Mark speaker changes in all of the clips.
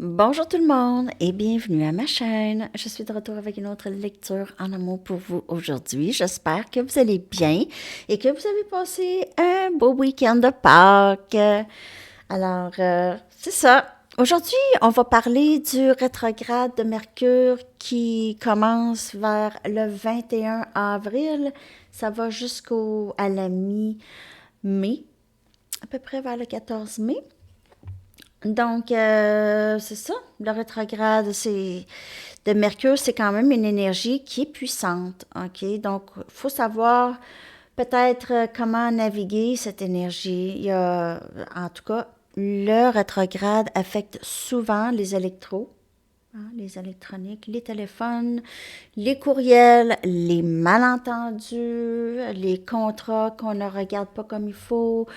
Speaker 1: Bonjour tout le monde et bienvenue à ma chaîne. Je suis de retour avec une autre lecture en amour pour vous aujourd'hui. J'espère que vous allez bien et que vous avez passé un beau week-end de Pâques. Alors, c'est ça. Aujourd'hui, on va parler du rétrograde de Mercure qui commence vers le 21 avril. Ça va jusqu'à la mi-mai, à peu près vers le 14 mai. Donc, c'est ça, le rétrograde de Mercure, c'est quand même une énergie qui est puissante, OK? Donc, il faut savoir peut-être comment naviguer cette énergie. En tout cas, le rétrograde affecte souvent les électros, hein, les électroniques, les téléphones, les courriels, les malentendus, les contrats qu'on ne regarde pas comme il faut,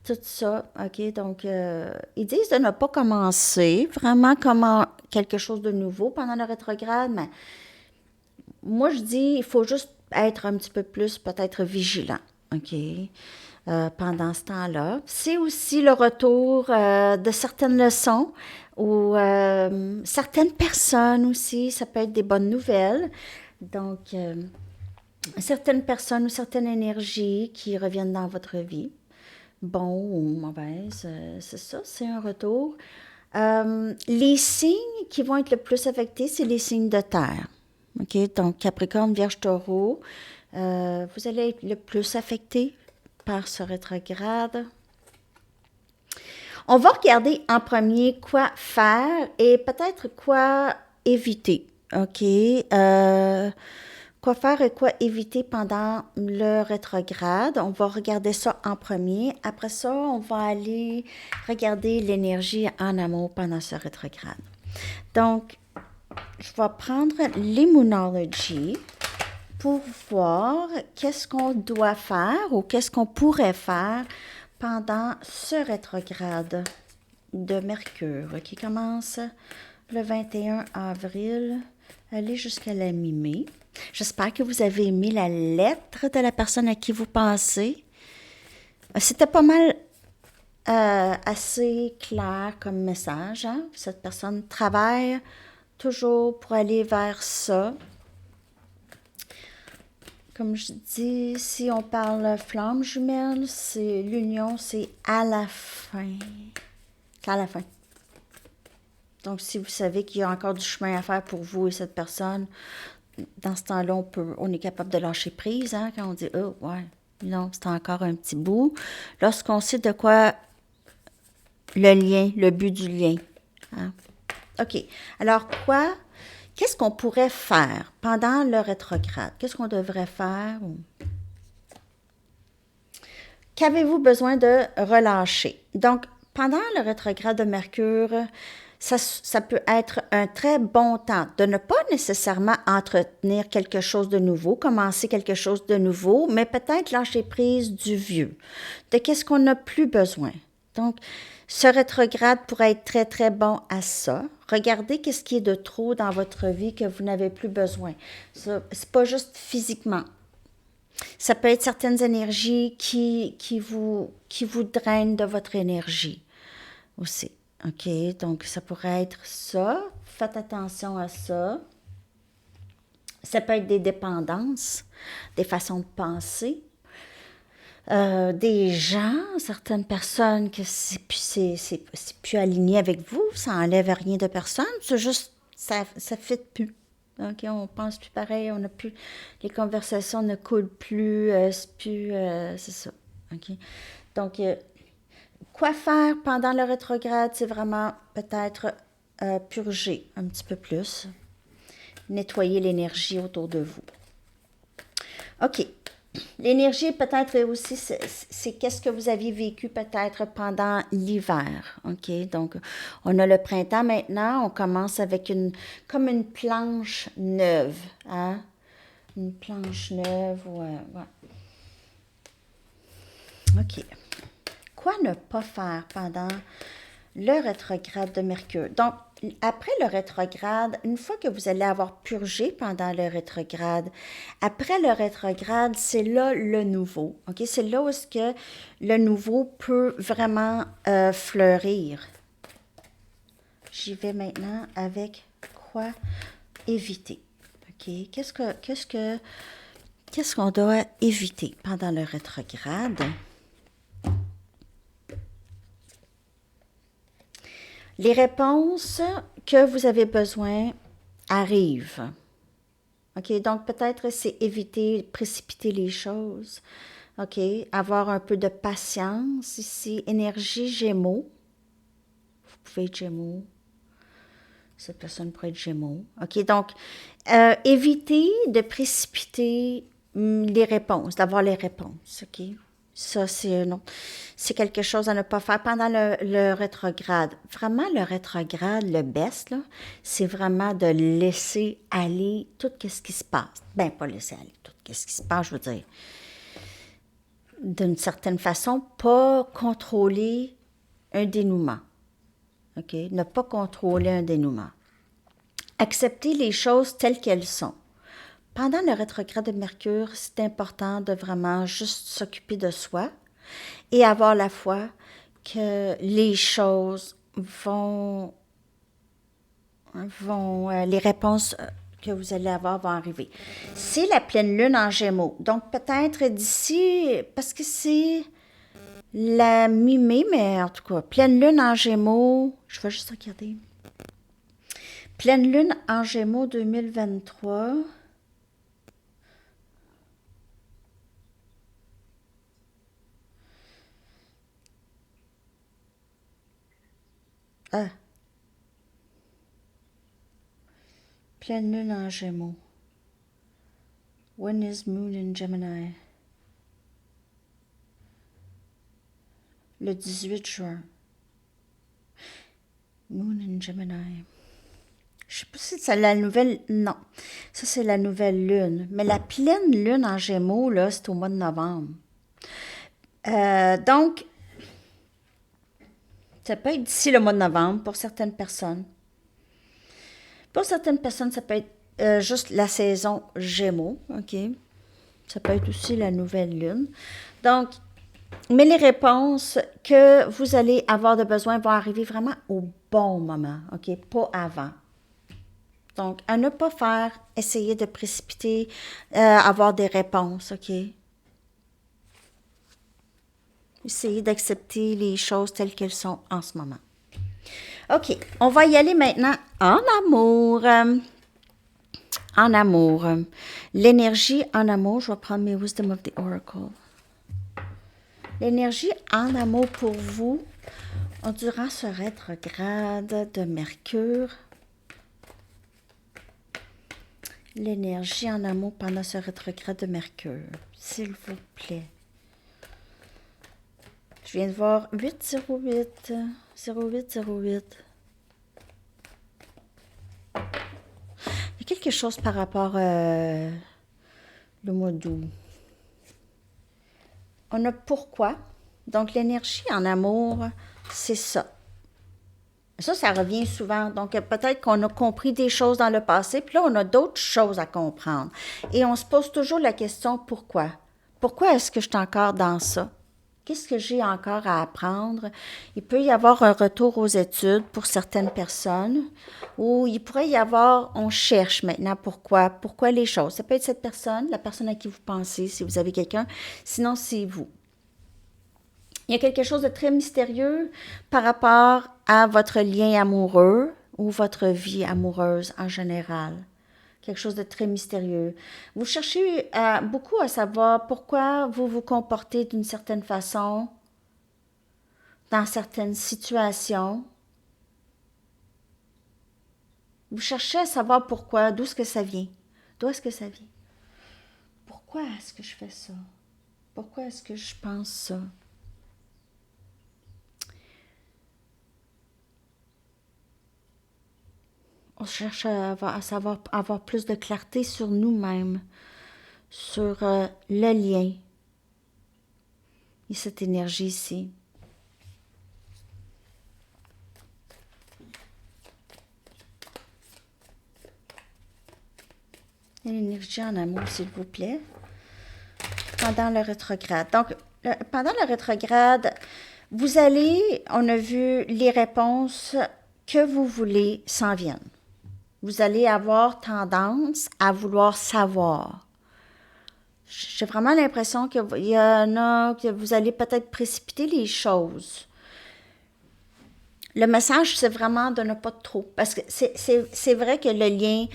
Speaker 1: tout ça, OK? Donc, ils disent de ne pas commencer vraiment comme quelque chose de nouveau pendant le rétrograde, mais moi, je dis, il faut juste être un petit peu plus peut-être vigilant, OK? Pendant ce temps-là. C'est aussi le retour de certaines leçons ou certaines personnes aussi, ça peut être des bonnes nouvelles. Donc, certaines personnes ou certaines énergies qui reviennent dans votre vie, bon ou mauvaise, c'est ça, c'est un retour. Les signes qui vont être le plus affectés, c'est les signes de terre. OK? Donc, Capricorne, Vierge, Taureau, vous allez être le plus affecté par ce rétrograde. On va regarder en premier quoi faire et peut-être quoi éviter. OK? Quoi faire et quoi éviter pendant le rétrograde. On va regarder ça en premier. Après ça, on va aller regarder l'énergie en amour pendant ce rétrograde. Donc, je vais prendre l'immunology pour voir qu'est-ce qu'on doit faire ou qu'est-ce qu'on pourrait faire pendant ce rétrograde de Mercure qui commence le 21 avril, aller jusqu'à la mi-mai. J'espère que vous avez aimé la lettre de la personne à qui vous pensez. C'était pas mal assez clair comme message. Hein? Cette personne travaille toujours pour aller vers ça. Comme je dis, si on parle flamme jumelle, c'est l'union, c'est à la fin. C'est à la fin. Donc, si vous savez qu'il y a encore du chemin à faire pour vous et cette personne, dans ce temps-là, on est capable de lâcher prise, hein, quand on dit, oh, ouais, non, c'est encore un petit bout. Lorsqu'on sait de quoi le lien, le but du lien. Hein. OK. Alors, qu'est-ce qu'on pourrait faire pendant le rétrograde? Qu'est-ce qu'on devrait faire? Qu'avez-vous besoin de relâcher? Donc, pendant le rétrograde de Mercure, ça peut être un très bon temps de ne pas nécessairement entretenir quelque chose de nouveau, commencer quelque chose de nouveau, mais peut-être lâcher prise du vieux, de qu'est-ce qu'on n'a plus besoin. Donc, ce rétrograde pourrait être très, très bon à ça. Regardez qu'est-ce qui est de trop dans votre vie que vous n'avez plus besoin. C'est pas juste physiquement. Ça peut être certaines énergies qui vous drainent de votre énergie aussi. OK? Donc, ça pourrait être ça. Faites attention à ça. Ça peut être des dépendances, des façons de penser, des gens, certaines personnes que c'est plus aligné avec vous, ça enlève rien de personne, c'est juste, ça ne fit plus. OK, on pense plus pareil, on a plus, les conversations ne coulent plus, c'est plus, c'est ça. OK? Donc, quoi faire pendant le rétrograde, c'est vraiment peut-être purger un petit peu plus, nettoyer l'énergie autour de vous. OK. L'énergie peut-être aussi, c'est qu'est-ce que vous aviez vécu peut-être pendant l'hiver. OK? Donc, on a le printemps maintenant, on commence avec comme une planche neuve. Hein? Une planche neuve, ouais. OK. Quoi ne pas faire pendant le rétrograde de Mercure? Donc, après le rétrograde, une fois que vous allez avoir purgé pendant le rétrograde, après le rétrograde, c'est là le nouveau. OK? C'est là où est-ce que le nouveau peut vraiment fleurir. j'y vais maintenant avec quoi éviter. OK? Qu'est-ce qu'on doit éviter pendant le rétrograde? Les réponses que vous avez besoin arrivent. OK? Donc, peut-être c'est éviter, précipiter les choses. OK? Avoir un peu de patience ici. Énergie Gémeaux. Vous pouvez être Gémeaux. Cette personne pourrait être Gémeaux. OK? Donc, éviter de précipiter les réponses, d'avoir les réponses. OK? Ça, c'est quelque chose à ne pas faire pendant le rétrograde. Vraiment, le rétrograde, le best, là, c'est vraiment de laisser aller tout ce qui se passe. Ben, pas laisser aller tout ce qui se passe, je veux dire. D'une certaine façon, pas contrôler un dénouement. OK? Ne pas contrôler un dénouement. Accepter les choses telles qu'elles sont. Pendant le rétrograde de Mercure, c'est important de vraiment juste s'occuper de soi et avoir la foi que les choses les réponses que vous allez avoir vont arriver. C'est la pleine lune en Gémeaux. Donc peut-être d'ici, parce que c'est la mi-mai, mais en tout cas, pleine lune en Gémeaux, je vais juste regarder. Pleine lune en Gémeaux 2023. Ah. Pleine lune en Gémeaux. When is moon in Gemini? Le 18 juin. Moon in Gemini. Je sais pas si c'est la nouvelle... Non, ça c'est la nouvelle lune. Mais la pleine lune en Gémeaux, là, c'est au mois de novembre. Donc, ça peut être d'ici le mois de novembre pour certaines personnes. Pour certaines personnes, ça peut être juste la saison Gémeaux, OK? Ça peut être aussi la nouvelle lune. Donc, mais les réponses que vous allez avoir de besoin vont arriver vraiment au bon moment, OK? Pas avant. Donc, à ne pas faire, essayer de précipiter, avoir des réponses, OK? Essayez d'accepter les choses telles qu'elles sont en ce moment. OK, on va y aller maintenant en amour. En amour. L'énergie en amour, je vais prendre mes Wisdom of the Oracle. L'énergie en amour pour vous durant ce rétrograde de Mercure. L'énergie en amour pendant ce rétrograde de Mercure, s'il vous plaît. Je viens de voir 808, 0808. Il y a quelque chose par rapport le mois d'août. On a pourquoi. Donc, l'énergie en amour, c'est ça. Ça revient souvent. Donc, peut-être qu'on a compris des choses dans le passé, puis là, on a d'autres choses à comprendre. Et on se pose toujours la question, pourquoi? Pourquoi est-ce que je suis encore dans ça? Qu'est-ce que j'ai encore à apprendre? Il peut y avoir un retour aux études pour certaines personnes, ou il pourrait y avoir, on cherche maintenant pourquoi les choses. Ça peut être cette personne, la personne à qui vous pensez, si vous avez quelqu'un, sinon c'est vous. Il y a quelque chose de très mystérieux par rapport à votre lien amoureux ou votre vie amoureuse en général. Quelque chose de très mystérieux. Vous cherchez beaucoup à savoir pourquoi vous vous comportez d'une certaine façon dans certaines situations. Vous cherchez à savoir pourquoi, d'où est-ce que ça vient. D'où est-ce que ça vient? Pourquoi est-ce que je fais ça? Pourquoi est-ce que je pense ça? On cherche à avoir plus de clarté sur nous-mêmes, sur le lien et cette énergie ici. Et l'énergie en amour, s'il vous plaît, pendant le rétrograde. Donc, pendant le rétrograde, on a vu les réponses que vous voulez s'en viennent. Vous allez avoir tendance à vouloir savoir. J'ai vraiment l'impression qu'il y en a que vous allez peut-être précipiter les choses. Le message, c'est vraiment de ne pas trop. Parce que c'est vrai que le lien,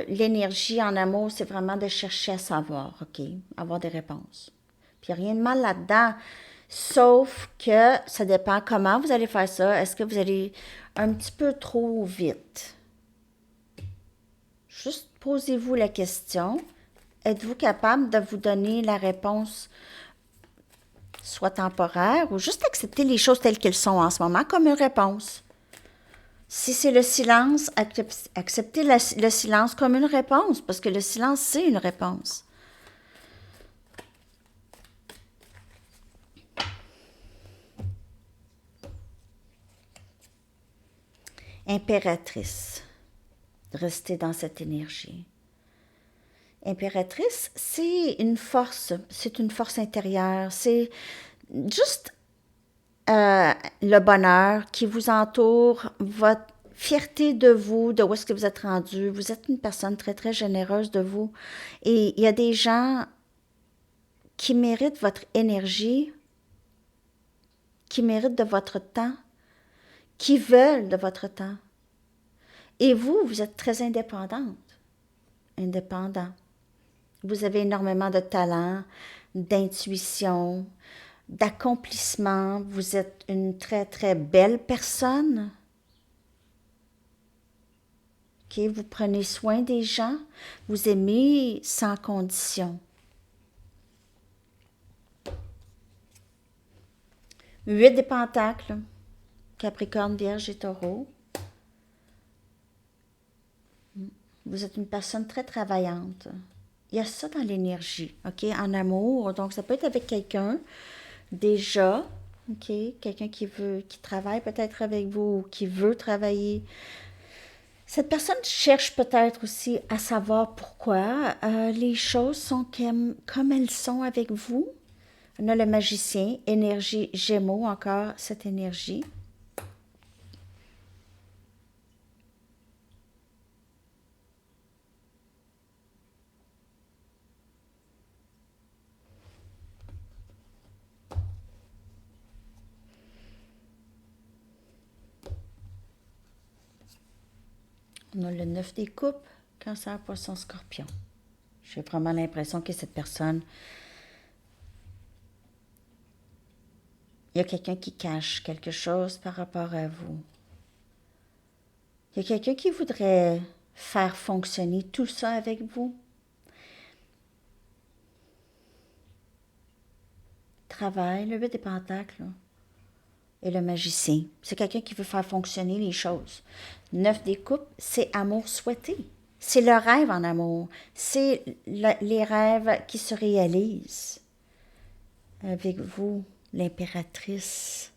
Speaker 1: l'énergie en amour, c'est vraiment de chercher à savoir, OK? Avoir des réponses. Puis il n'y a rien de mal là-dedans. Sauf que ça dépend comment vous allez faire ça. Est-ce que vous allez un petit peu trop vite? Juste posez-vous la question. Êtes-vous capable de vous donner la réponse soit temporaire ou juste accepter les choses telles qu'elles sont en ce moment comme une réponse? Si c'est le silence, acceptez le silence comme une réponse, parce que le silence, c'est une réponse. Impératrice. Restez dans cette énergie. Impératrice, c'est une force intérieure, c'est juste le bonheur qui vous entoure, votre fierté de vous, de où est-ce que vous êtes rendu. Vous êtes une personne très, très généreuse de vous. Et il y a des gens qui méritent votre énergie, qui méritent de votre temps, qui veulent de votre temps. Et vous, vous êtes très indépendante, indépendant. Vous avez énormément de talent, d'intuition, d'accomplissement. Vous êtes une très, très belle personne. Okay? Vous prenez soin des gens. Vous aimez sans condition. 8 des pentacles. Capricorne, Vierge et Taureau. Vous êtes une personne très travaillante. Il y a ça dans l'énergie, OK, en amour. Donc, ça peut être avec quelqu'un, déjà, OK, quelqu'un qui travaille peut-être avec vous, ou qui veut travailler. Cette personne cherche peut-être aussi à savoir pourquoi les choses sont comme elles sont avec vous. On a le magicien, énergie Gémeaux, encore cette énergie. On a le 9 des coupes, Cancer, Poisson, Scorpion. J'ai vraiment l'impression que cette personne, il y a quelqu'un qui cache quelque chose par rapport à vous. Il y a quelqu'un qui voudrait faire fonctionner tout ça avec vous. Travail, le 8 des pentacles, là, et le magicien. C'est quelqu'un qui veut faire fonctionner les choses. 9 des coupes, c'est amour souhaité. C'est le rêve en amour. C'est les rêves qui se réalisent. Avec vous, l'impératrice.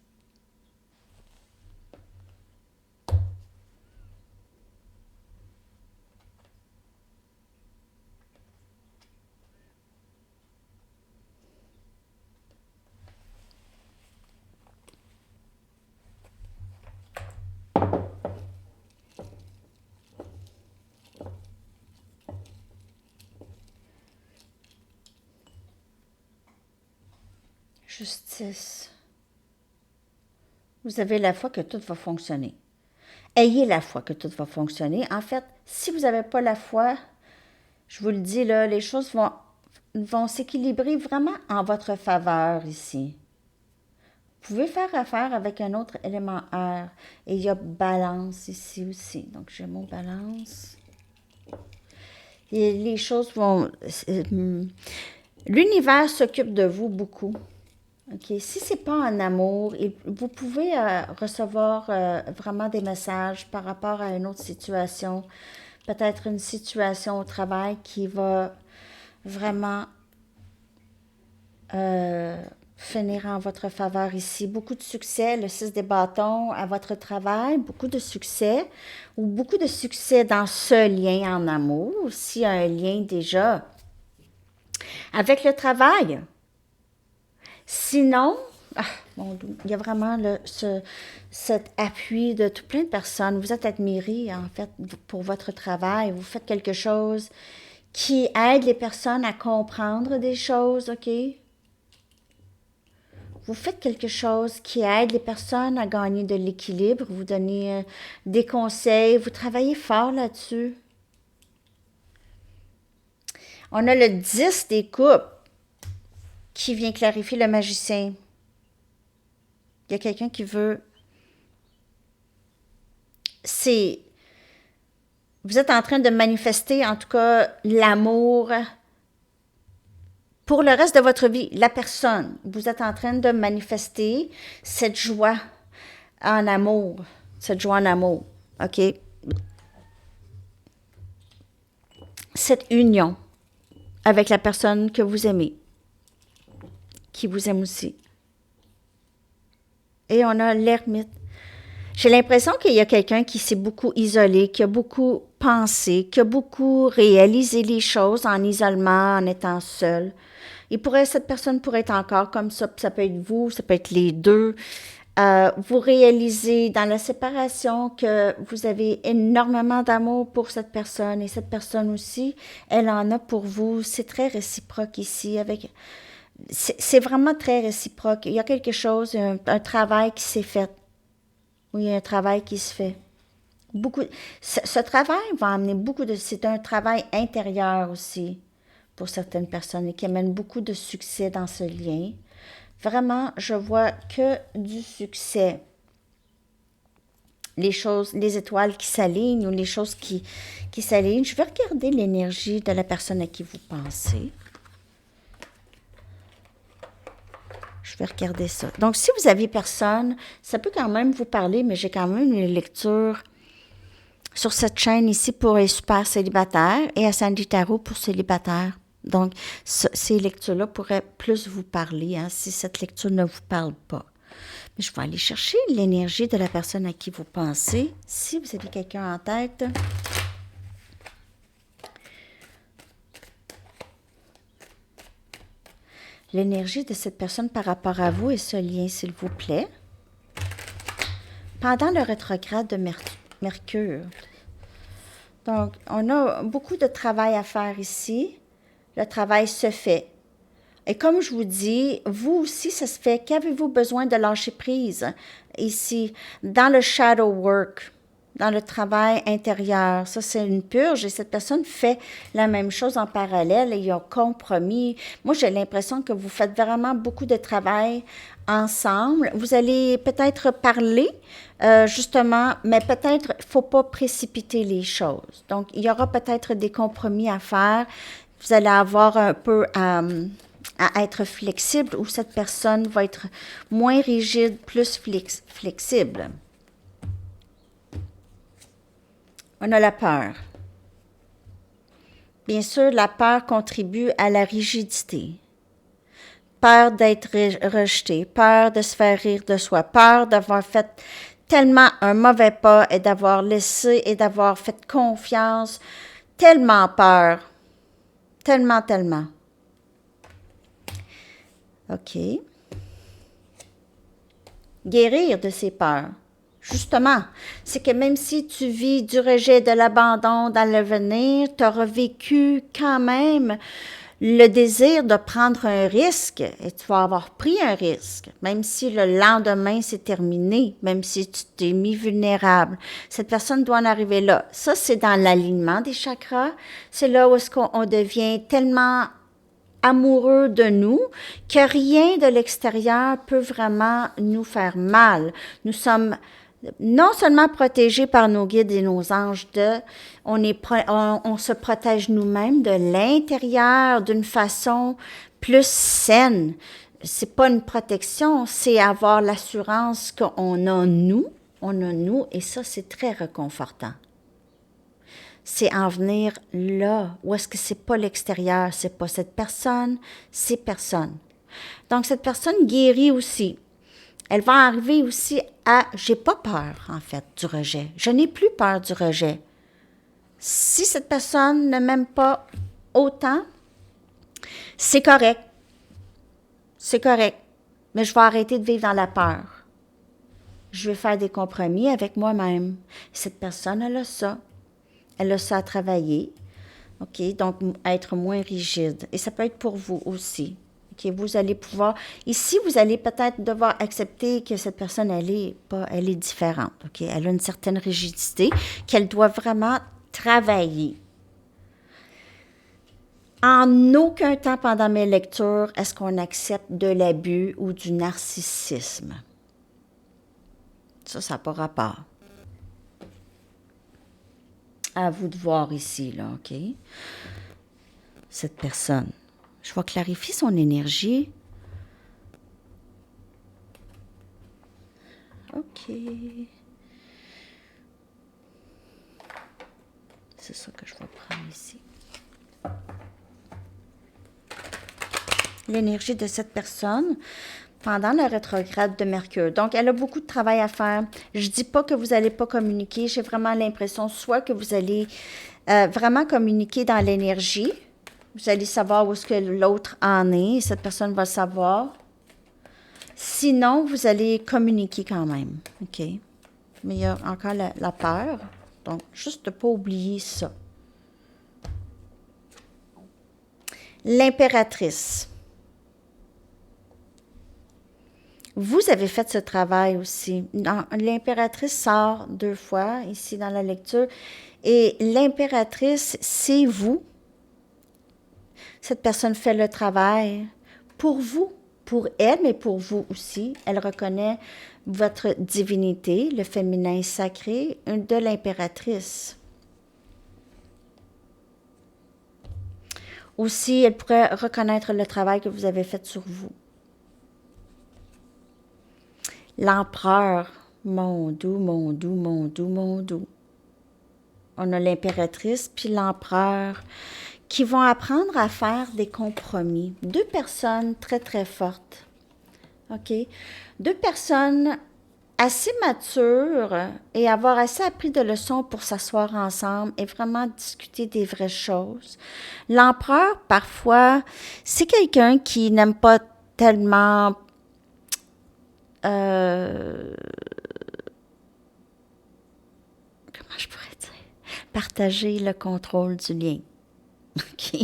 Speaker 1: Justice. Vous avez la foi que tout va fonctionner. Ayez la foi que tout va fonctionner. En fait, si vous n'avez pas la foi, je vous le dis, là, les choses vont s'équilibrer vraiment en votre faveur ici. Vous pouvez faire affaire avec un autre élément air. Et il y a balance ici aussi. Donc, j'ai mon balance. Et les choses vont... L'univers s'occupe de vous beaucoup. OK. Si ce n'est pas en amour, vous pouvez recevoir vraiment des messages par rapport à une autre situation. Peut-être une situation au travail qui va vraiment finir en votre faveur ici. Beaucoup de succès, le 6 des bâtons à votre travail, beaucoup de succès ou beaucoup de succès dans ce lien en amour. S'il y a un lien déjà avec le travail. Sinon, Ah, mon Dieu, il y a vraiment cet appui de tout plein de personnes. Vous êtes admirés, en fait, pour votre travail. Vous faites quelque chose qui aide les personnes à comprendre des choses, OK? Vous faites quelque chose qui aide les personnes à gagner de l'équilibre. Vous donnez des conseils. Vous travaillez fort là-dessus. On a le 10 des coupes qui vient clarifier le magicien. Il y a quelqu'un qui veut... C'est... Vous êtes en train de manifester, en tout cas, l'amour pour le reste de votre vie. La personne, vous êtes en train de manifester cette joie en amour. Cette joie en amour, OK? Cette union avec la personne que vous aimez, qui vous aime aussi. Et on a l'ermite. J'ai l'impression qu'il y a quelqu'un qui s'est beaucoup isolé, qui a beaucoup pensé, qui a beaucoup réalisé les choses en isolement, en étant seul. Cette personne pourrait être encore comme ça peut être vous, ça peut être les deux. Vous réalisez dans la séparation que vous avez énormément d'amour pour cette personne et cette personne aussi, elle en a pour vous. C'est très réciproque ici. C'est vraiment très réciproque. Il y a quelque chose, un travail qui s'est fait. Oui, il y a un travail qui se fait. Ce travail va amener beaucoup de... C'est un travail intérieur aussi pour certaines personnes et qui amène beaucoup de succès dans ce lien. Vraiment, je vois que du succès. Les étoiles qui s'alignent ou les choses qui s'alignent. Je vais regarder l'énergie de la personne à qui vous pensez. Je vais regarder ça. Donc, si vous avez personne, ça peut quand même vous parler, mais j'ai quand même une lecture sur cette chaîne ici pour les super célibataires et à Sandy Tarot pour célibataires. Donc, ces lectures-là pourraient plus vous parler si cette lecture ne vous parle pas. Mais je vais aller chercher l'énergie de la personne à qui vous pensez. Si vous avez quelqu'un en tête, l'énergie de cette personne par rapport à vous et ce lien, s'il vous plaît. Pendant le rétrograde de Mercure. Donc, on a beaucoup de travail à faire ici. Le travail se fait. Et comme je vous dis, vous aussi, ça se fait. Qu'avez-vous besoin de lâcher prise ici, dans le shadow work, dans le travail intérieur? Ça, c'est une purge et cette personne fait la même chose en parallèle et ils ont compromis. Moi, j'ai l'impression que vous faites vraiment beaucoup de travail ensemble. Vous allez peut-être parler, justement, mais peut-être il ne faut pas précipiter les choses. Donc, il y aura peut-être des compromis à faire. Vous allez avoir un peu à être flexible ou cette personne va être moins rigide, plus flexible. On a la peur. Bien sûr, la peur contribue à la rigidité. Peur d'être rejeté, peur de se faire rire de soi, peur d'avoir fait tellement un mauvais pas et d'avoir laissé et d'avoir fait confiance. Tellement peur. Tellement, tellement. OK. Guérir de ses peurs. Justement, c'est que même si tu vis du rejet, de l'abandon dans l'avenir, tu auras vécu quand même le désir de prendre un risque et tu vas avoir pris un risque, même si le lendemain c'est terminé, même si tu t'es mis vulnérable. Cette personne doit en arriver là. Ça, c'est dans l'alignement des chakras. C'est là où est-ce qu'on devient tellement amoureux de nous, que rien de l'extérieur peut vraiment nous faire mal. Nous sommes non seulement protégés par nos guides et nos anges on se protège nous-mêmes de l'intérieur d'une façon plus saine. C'est pas une protection, c'est avoir l'assurance qu'on a nous, et ça, c'est très réconfortant. C'est en venir là, où est-ce que c'est pas l'extérieur, c'est pas cette personne, c'est personne. Donc, cette personne guérit aussi. Elle va arriver aussi à, j'ai pas peur, en fait, du rejet. Je n'ai plus peur du rejet. Si cette personne ne m'aime pas autant, c'est correct. C'est correct. Mais je vais arrêter de vivre dans la peur. Je vais faire des compromis avec moi-même. Cette personne, elle a ça. Elle a ça à travailler. OK? Donc, être moins rigide. Et ça peut être pour vous aussi. OK? Vous allez pouvoir... Ici, vous allez peut-être devoir accepter que cette personne, elle est différente. OK? Elle a une certaine rigidité qu'elle doit vraiment travailler. En aucun temps pendant mes lectures, est-ce qu'on accepte de l'abus ou du narcissisme. Ça n'a pas rapport. À vous de voir ici, là, OK? Cette personne. Je vais clarifier son énergie. OK. C'est ça que je vais prendre ici. L'énergie de cette personne pendant le rétrograde de Mercure. Donc, elle a beaucoup de travail à faire. Je ne dis pas que vous n'allez pas communiquer. J'ai vraiment l'impression soit que vous allez vraiment communiquer dans l'énergie. Vous allez savoir où est-ce que l'autre en est. Et cette personne va le savoir. Sinon, vous allez communiquer quand même. OK? Mais il y a encore la peur. Donc, juste ne pas oublier ça. L'impératrice. Vous avez fait ce travail aussi. L'impératrice sort 2 fois ici dans la lecture. Et l'impératrice, c'est vous. Cette personne fait le travail pour vous, pour elle, mais pour vous aussi. Elle reconnaît votre divinité, le féminin sacré de l'impératrice. Aussi, elle pourrait reconnaître le travail que vous avez fait sur vous. L'empereur, mon doux, mon doux, mon doux, mon doux. On a l'impératrice puis l'empereur qui vont apprendre à faire des compromis. 2 personnes très, très fortes. OK? 2 personnes assez matures et avoir assez appris de leçons pour s'asseoir ensemble et vraiment discuter des vraies choses. L'empereur, parfois, c'est quelqu'un qui n'aime pas tellement comment je pourrais dire? Partager le contrôle du lien. OK?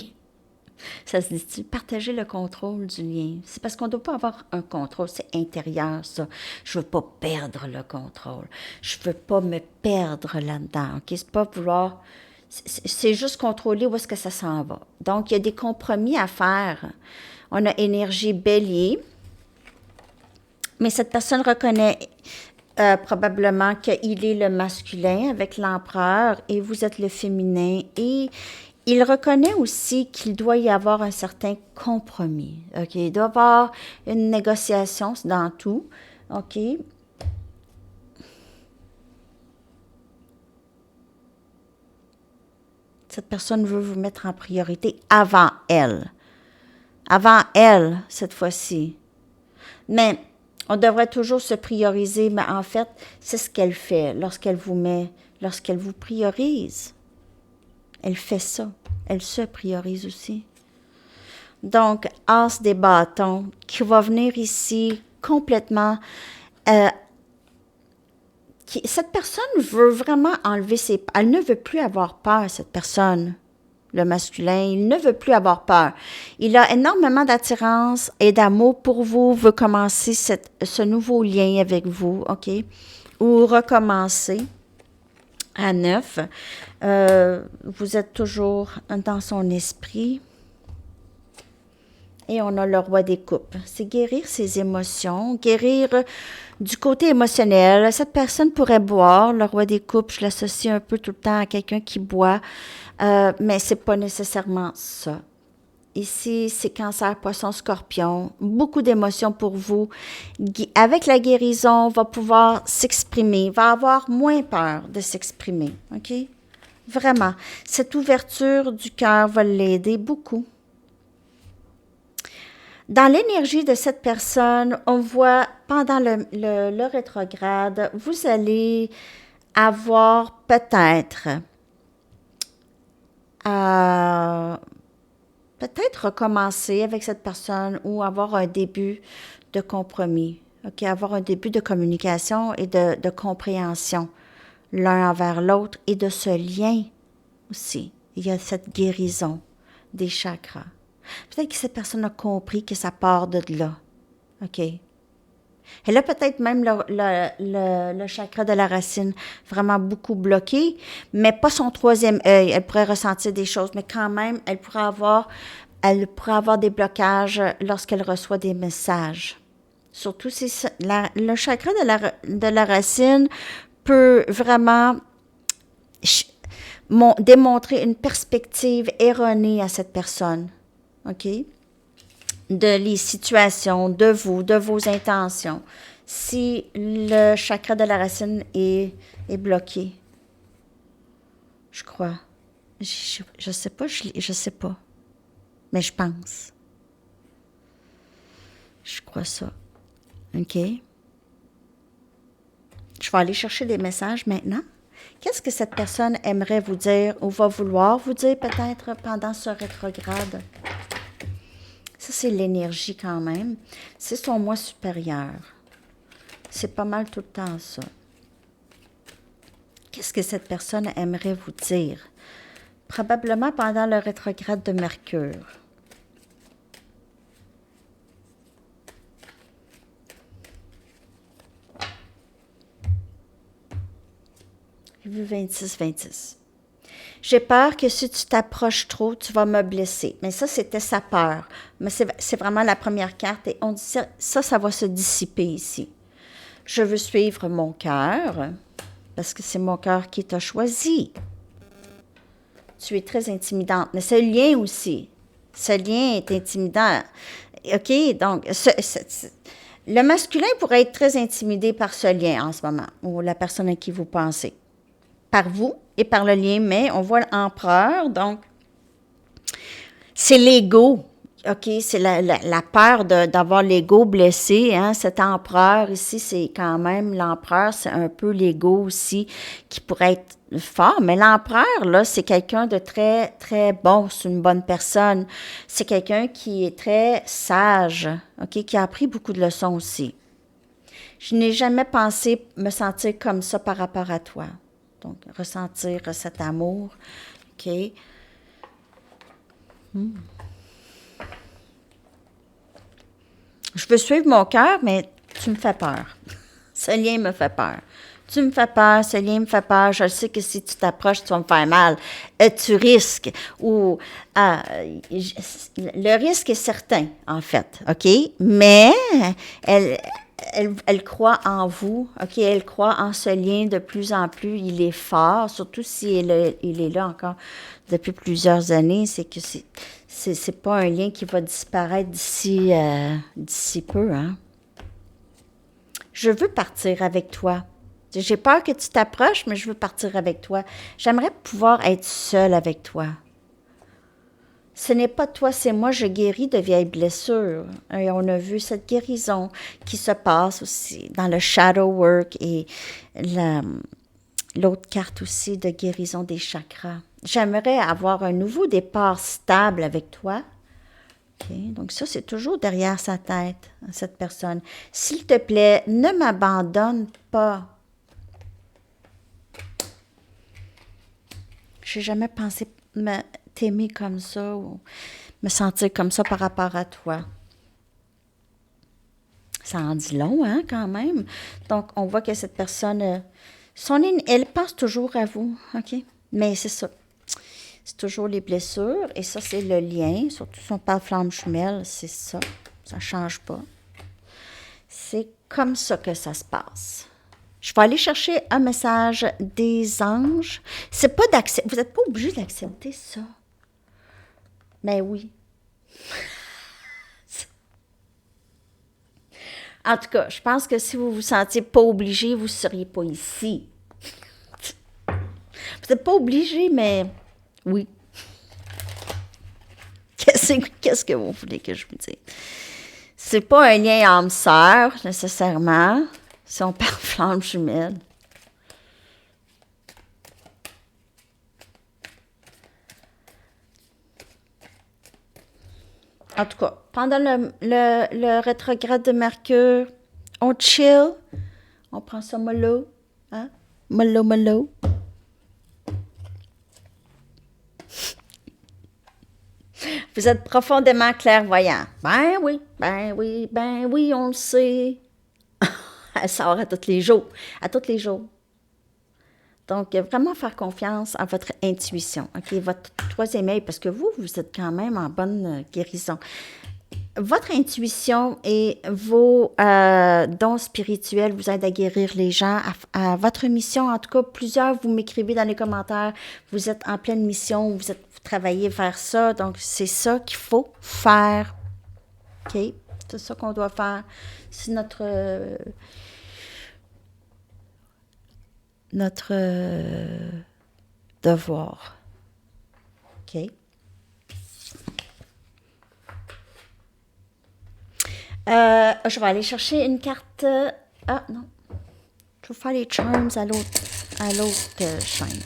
Speaker 1: Ça se dit-tu? Partager le contrôle du lien. C'est parce qu'on ne doit pas avoir un contrôle. C'est intérieur, ça. Je ne veux pas perdre le contrôle. Je ne veux pas me perdre là-dedans. OK? C'est pas vouloir... C'est juste contrôler où est-ce que ça s'en va. Donc, il y a des compromis à faire. On a énergie bélier. Mais cette personne reconnaît probablement qu'il est le masculin avec l'empereur et vous êtes le féminin. Et il reconnaît aussi qu'il doit y avoir un certain compromis. OK? Il doit y avoir une négociation dans tout. OK? Cette personne veut vous mettre en priorité avant elle. Avant elle, cette fois-ci. Mais on devrait toujours se prioriser, mais en fait, c'est ce qu'elle fait lorsqu'elle vous priorise. Elle fait ça. Elle se priorise aussi. Donc, as des bâtons qui va venir ici complètement... cette personne veut vraiment enlever ses... Elle ne veut plus avoir peur, cette personne. Le masculin, il ne veut plus avoir peur. Il a énormément d'attirance et d'amour pour vous, veut commencer ce nouveau lien avec vous, OK? Ou recommencer à neuf. Vous êtes toujours dans son esprit. Et on a le roi des coupes. C'est guérir ses émotions, guérir du côté émotionnel. Cette personne pourrait boire. Le roi des coupes, je l'associe un peu tout le temps à quelqu'un qui boit, mais c'est pas nécessairement ça. Ici, c'est cancer, poisson, scorpion. Beaucoup d'émotions pour vous. Avec la guérison, va pouvoir s'exprimer, va avoir moins peur de s'exprimer. OK? Vraiment. Cette ouverture du cœur va l'aider beaucoup. Dans l'énergie de cette personne, on voit pendant le rétrograde, vous allez avoir peut-être recommencer avec cette personne ou avoir un début de compromis, OK? Avoir un début de communication et de compréhension l'un envers l'autre et de ce lien aussi. Il y a cette guérison des chakras. Peut-être que cette personne a compris que ça part de là, OK? Elle a peut-être même le chakra de la racine vraiment beaucoup bloqué, mais pas son troisième œil. Elle pourrait ressentir des choses, mais quand même, elle pourrait avoir des blocages lorsqu'elle reçoit des messages. Surtout si le chakra de la racine peut vraiment démontrer une perspective erronée à cette personne, OK? De les situations, de vous, de vos intentions, si le chakra de la racine est bloqué. Je crois. Je sais pas, je sais pas. Mais je pense. Je crois ça. OK? Je vais aller chercher des messages maintenant. Qu'est-ce que cette personne aimerait vous dire ou va vouloir vous dire peut-être pendant ce rétrograde? Ça, c'est l'énergie quand même. C'est son moi supérieur. C'est pas mal tout le temps ça. Qu'est-ce que cette personne aimerait vous dire? Probablement pendant le rétrograde de Mercure. J'ai vu 26-26. J'ai peur que si tu t'approches trop, tu vas me blesser. Mais ça, c'était sa peur. Mais c'est vraiment la première carte et on dit ça va se dissiper ici. Je veux suivre mon cœur parce que c'est mon cœur qui t'a choisi. Tu es très intimidante. Mais ce lien aussi, ce lien est intimidant. OK? Donc, le masculin pourrait être très intimidé par ce lien en ce moment, ou la personne à qui vous pensez. Par vous et par le lien, mais on voit l'empereur, donc c'est l'ego, OK? C'est la peur d'avoir l'ego blessé, hein? Cet empereur ici, c'est quand même, l'empereur, c'est un peu l'ego aussi qui pourrait être fort, mais l'empereur, là, c'est quelqu'un de très, très bon, c'est une bonne personne. C'est quelqu'un qui est très sage, OK? Qui a appris beaucoup de leçons aussi. Je n'ai jamais pensé me sentir comme ça par rapport à toi. Donc, ressentir cet amour, OK? Je veux suivre mon cœur, mais tu me fais peur. Ce lien me fait peur. Tu me fais peur, ce lien me fait peur. Je sais que si tu t'approches, tu vas me faire mal. Tu risques. Ou le risque est certain, en fait, OK? Mais elle croit en vous, OK? Elle croit en ce lien de plus en plus. Il est fort, surtout si il est là encore depuis plusieurs années. C'est que c'est pas un lien qui va disparaître d'ici peu, hein? Je veux partir avec toi. J'ai peur que tu t'approches, mais je veux partir avec toi. J'aimerais pouvoir être seule avec toi. Ce n'est pas toi, c'est moi, je guéris de vieilles blessures. Et on a vu cette guérison qui se passe aussi dans le shadow work et l'autre carte aussi de guérison des chakras. J'aimerais avoir un nouveau départ stable avec toi. Okay. Donc ça, c'est toujours derrière sa tête, cette personne. S'il te plaît, ne m'abandonne pas. Je n'ai jamais pensé t'aimer comme ça ou me sentir comme ça par rapport à toi. Ça en dit long, hein, quand même. Donc, on voit que cette personne, elle pense toujours à vous, OK? Mais c'est ça. C'est toujours les blessures. Et ça, c'est le lien. Surtout si on parle flamme jumelle, c'est ça. Ça ne change pas. C'est comme ça que ça se passe. Je vais aller chercher un message des anges. C'est pas d'accepter. Vous n'êtes pas obligé d'accepter ça. Mais oui. En tout cas, je pense que si vous vous sentiez pas obligé, vous ne seriez pas ici. Vous n'êtes pas obligé, mais oui. Qu'est-ce que vous voulez que je vous dise? C'est pas un lien âme-sœur, nécessairement, si on parle flamme jumelle. En tout cas, pendant le rétrograde de Mercure, on chill, on prend ça mollo, hein? Mollo, mollo. Vous êtes profondément clairvoyant. Ben oui, ben oui, ben oui, on le sait. Elle sort à tous les jours, à tous les jours. Donc, vraiment faire confiance à votre intuition, OK? Votre troisième œil, parce que vous êtes quand même en bonne guérison. Votre intuition et vos dons spirituels vous aident à guérir les gens, à votre mission. En tout cas, plusieurs, vous m'écrivez dans les commentaires, vous êtes en pleine mission, vous travaillez vers ça. Donc, c'est ça qu'il faut faire, OK? C'est ça qu'on doit faire. C'est notre devoir. OK? Je vais aller chercher une carte. Ah, non. Je vais faire les charms à l'autre chaîne.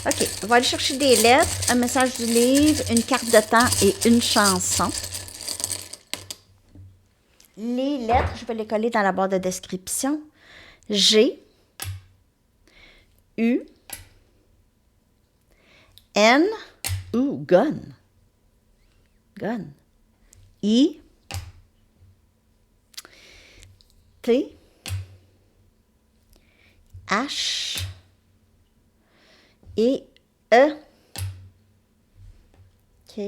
Speaker 1: OK. On va aller chercher des lettres, un message du livre, une carte de temps et une chanson. Les lettres, je vais les coller dans la barre de description. G, U, N, gun. Gun. I, T, H et E. OK.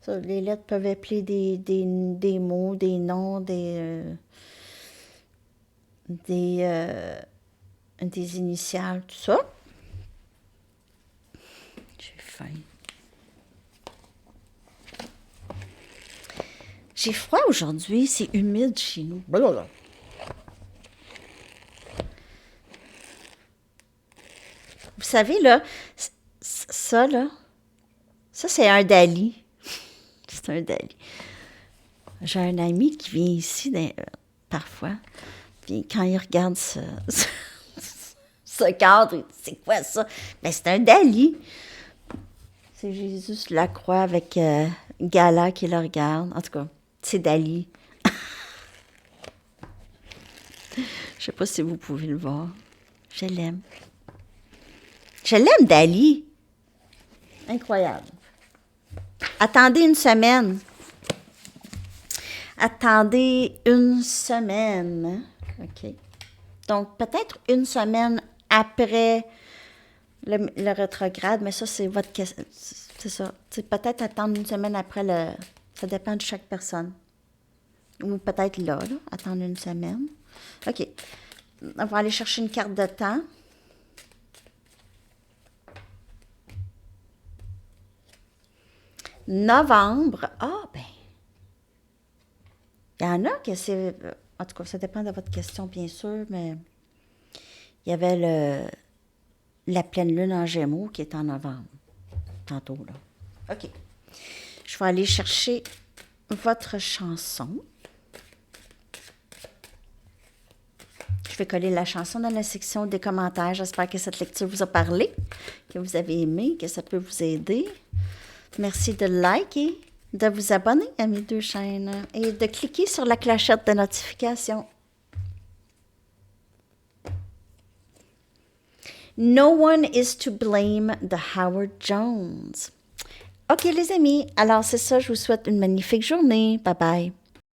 Speaker 1: Ça, les lettres peuvent appeler des mots, des noms, des initiales, tout ça. J'ai faim. J'ai froid aujourd'hui, c'est humide chez nous. Blablabla. Vous savez, là, ça, c'est un Dali. C'est un Dali. J'ai un ami qui vient ici parfois, puis quand il regarde ce cadre, il dit, c'est quoi ça? Ben, c'est un Dali. C'est Jésus sur la croix avec Gala qui le regarde. En tout cas, c'est Dali. Je sais pas si vous pouvez le voir. Je l'aime. Je l'aime, Dali. Incroyable. Attendez une semaine. Attendez une semaine. OK. Donc, peut-être une semaine après le rétrograde, mais ça, c'est votre question. C'est ça. C'est peut-être attendre une semaine après ça dépend de chaque personne. Ou peut-être là, attendre une semaine. OK. On va aller chercher une carte de temps. Novembre. Ah, ben. Il y en a que c'est. En tout cas, ça dépend de votre question, bien sûr, mais il y avait la pleine lune en Gémeaux qui est en novembre. Tantôt, là. OK. Je vais aller chercher votre chanson. Je vais coller la chanson dans la section des commentaires. J'espère que cette lecture vous a parlé, que vous avez aimé, que ça peut vous aider. Merci de liker, de vous abonner à mes deux chaînes et de cliquer sur la clochette de notification. No one is to blame de Howard Jones. OK, les amis, alors c'est ça. Je vous souhaite une magnifique journée. Bye bye.